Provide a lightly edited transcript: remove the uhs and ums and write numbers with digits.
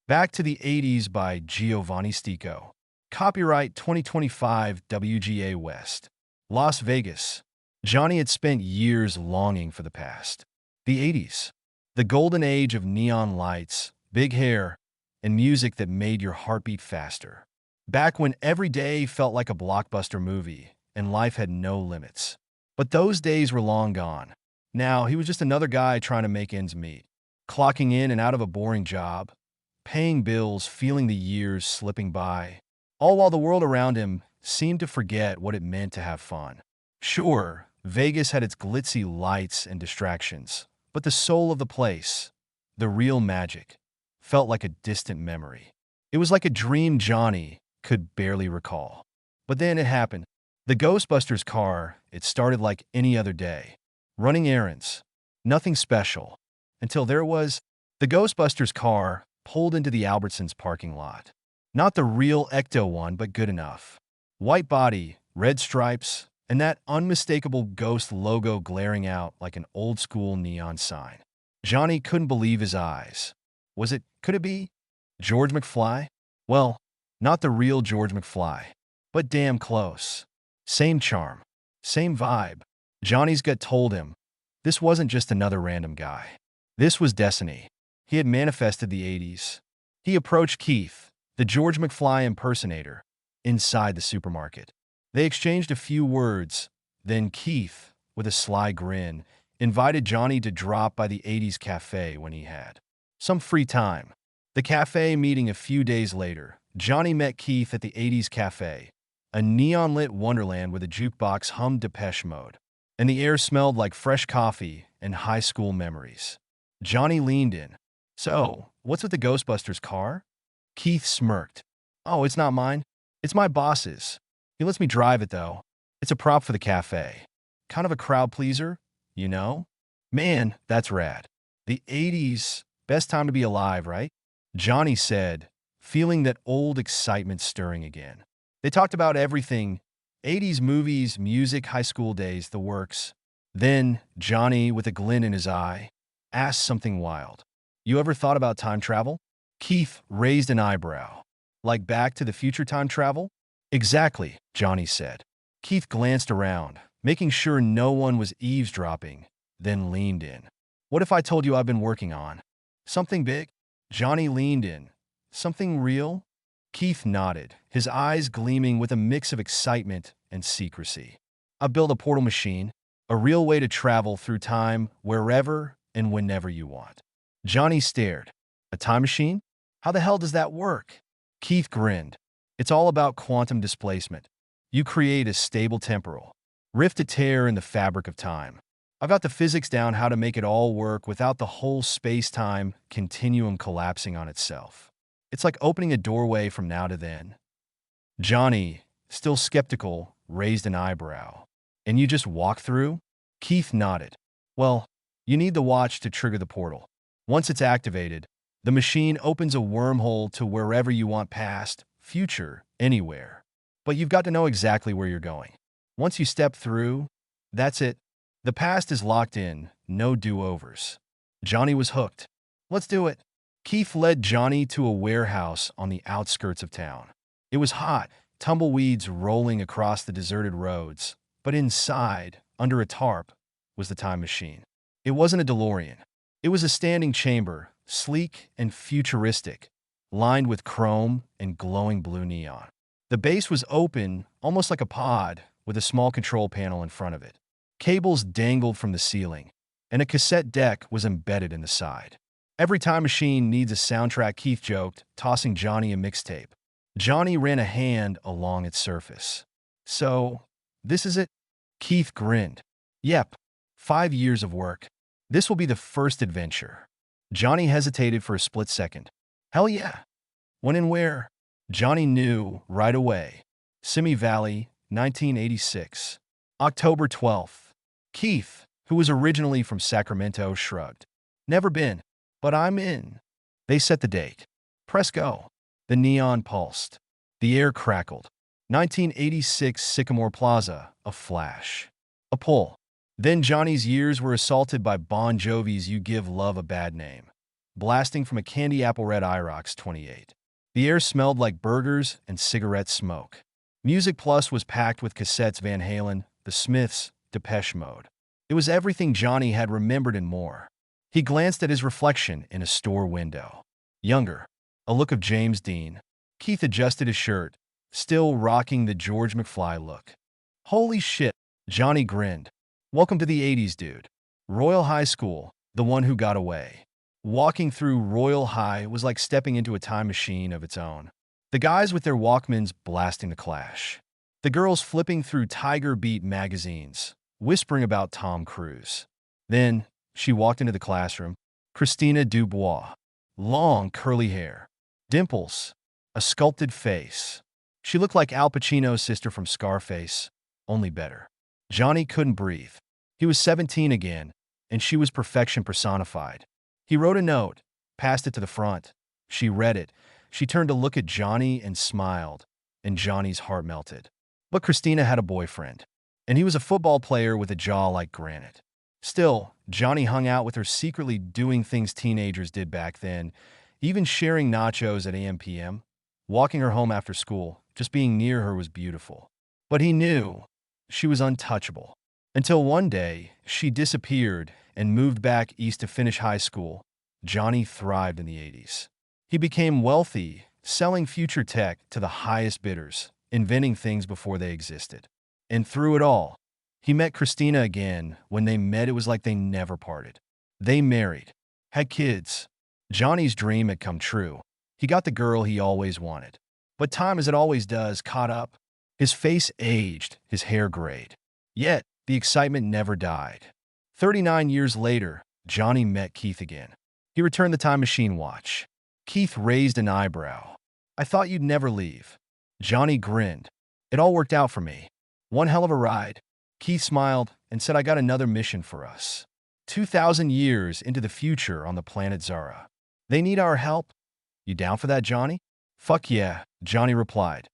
Back to the 80s by Giovanni Sticco. Copyright 2025 WGA West. Las Vegas. Johnny had spent years longing for the past. The 80s. The golden age of neon lights, big hair, and music that made your heartbeat faster. Back when every day felt like a blockbuster movie and life had no limits. But those days were long gone. Now he was just another guy trying to make ends meet, clocking in and out of a boring job, paying bills, feeling the years slipping by, all while the world around him seemed to forget what it meant to have fun. Sure, Vegas had its glitzy lights and distractions, but the soul of the place, the real magic, felt like a distant memory. It was like a dream Johnny could barely recall. But then it happened. The Ghostbusters car, it started like any other day, running errands, nothing special, until there was the Ghostbusters car pulled into the Albertsons parking lot. Not the real Ecto one, but good enough. White body, red stripes, and that unmistakable ghost logo glaring out like an old-school neon sign. Johnny couldn't believe his eyes. Could it be George McFly? Well, not the real George McFly, but damn close. Same charm, same vibe. Johnny's gut told him this wasn't just another random guy. This was destiny. He had manifested the 80s. He approached Keith, the George McFly impersonator, inside the supermarket. They exchanged a few words, then Keith, with a sly grin, invited Johnny to drop by the 80s cafe when he had some free time. The cafe meeting a few days later, Johnny met Keith at the 80s cafe, a neon-lit wonderland where the jukebox hummed Depeche Mode, and the air smelled like fresh coffee and high school memories. Johnny leaned in. "So, what's with the Ghostbusters car?" Keith smirked. "Oh, it's not mine. It's my boss's. He lets me drive it, though. It's a prop for the cafe. Kind of a crowd pleaser, you know?" "Man, that's rad. The 80s, best time to be alive, right?" Johnny said, feeling that old excitement stirring again. They talked about everything: 80s movies, music, high school days, the works. Then, Johnny, with a glint in his eye, asked something wild. "You ever thought about time travel?" Keith raised an eyebrow. "Like Back to the Future time travel?" "Exactly," Johnny said. Keith glanced around, making sure no one was eavesdropping, then leaned in. "What if I told you I've been working on something big?" Johnny leaned in. "Something real?" Keith nodded, his eyes gleaming with a mix of excitement and secrecy. "I built a portal machine, a real way to travel through time wherever and whenever you want." Johnny stared. "A time machine? How the hell does that work?" Keith grinned. "It's all about quantum displacement. You create a stable temporal rift to tear in the fabric of time. I've got the physics down how to make it all work without the whole space-time continuum collapsing on itself. It's like opening a doorway from now to then." Johnny, still skeptical, raised an eyebrow. "And you just walk through?" Keith nodded. "Well, you need the watch to trigger the portal. Once it's activated, the machine opens a wormhole to wherever you want, past, future, anywhere. But you've got to know exactly where you're going. Once you step through, that's it. The past is locked in, no do-overs." Johnny was hooked. "Let's do it." Keith led Johnny to a warehouse on the outskirts of town. It was hot, tumbleweeds rolling across the deserted roads, but inside, under a tarp, was the time machine. It wasn't a DeLorean. It was a standing chamber, sleek and futuristic, lined with chrome and glowing blue neon. The base was open, almost like a pod, with a small control panel in front of it. Cables dangled from the ceiling, and a cassette deck was embedded in the side. "Every time machine needs a soundtrack," Keith joked, tossing Johnny a mixtape. Johnny ran a hand along its surface. "So, this is it?" Keith grinned. "Yep, 5 years of work. This will be the first adventure." Johnny hesitated for a split second. "Hell yeah. When and where?" Johnny knew right away. Simi Valley, 1986. October 12th. Keith, who was originally from Sacramento, shrugged. "Never been, but I'm in." They set the date. Press go. The neon pulsed. The air crackled. 1986 Sycamore Plaza, a flash. A pull. Then Johnny's ears were assaulted by Bon Jovi's "You Give Love a Bad Name." blasting from a candy apple red IROX 28. The air smelled like burgers and cigarette smoke. Music Plus was packed with cassettes Van Halen, The Smiths, Depeche Mode. It was everything Johnny had remembered and more. He glanced at his reflection in a store window. Younger. A look of James Dean. Keith adjusted his shirt, still rocking the George McFly look. Holy shit, Johnny grinned. Welcome to the 80s, dude. Royal High School, the one who got away. Walking through Royal High was like stepping into a time machine of its own. The guys with their Walkmans blasting The Clash. The girls flipping through Tiger Beat magazines, whispering about Tom Cruise. Then, she walked into the classroom. Christina Dubois. Long, curly hair. Dimples. A sculpted face. She looked like Al Pacino's sister from Scarface, only better. Johnny couldn't breathe. He was 17 again, and she was perfection personified. He wrote a note, passed it to the front. She read it. She turned to look at Johnny and smiled, and Johnny's heart melted. But Christina had a boyfriend, and he was a football player with a jaw like granite. Still, Johnny hung out with her, secretly doing things teenagers did back then, even sharing nachos at AM/PM. Walking her home after school, just being near her was beautiful. But he knew she was untouchable. Until one day, she disappeared and moved back east to finish high school. Johnny thrived in the 80s. He became wealthy, selling future tech to the highest bidders, inventing things before they existed. And through it all, he met Christina again. When they met, it was like they never parted. They married, had kids. Johnny's dream had come true. He got the girl he always wanted. But time, as it always does, caught up. His face aged, his hair grayed. Yet, the excitement never died. 39 years later, Johnny met Keith again. He returned the time machine watch. Keith raised an eyebrow. I thought you'd never leave. Johnny grinned. It all worked out for me. One hell of a ride. Keith smiled and said, I got another mission for us. 2,000 years into the future on the planet Zara. They need our help. You down for that, Johnny? Fuck yeah, Johnny replied.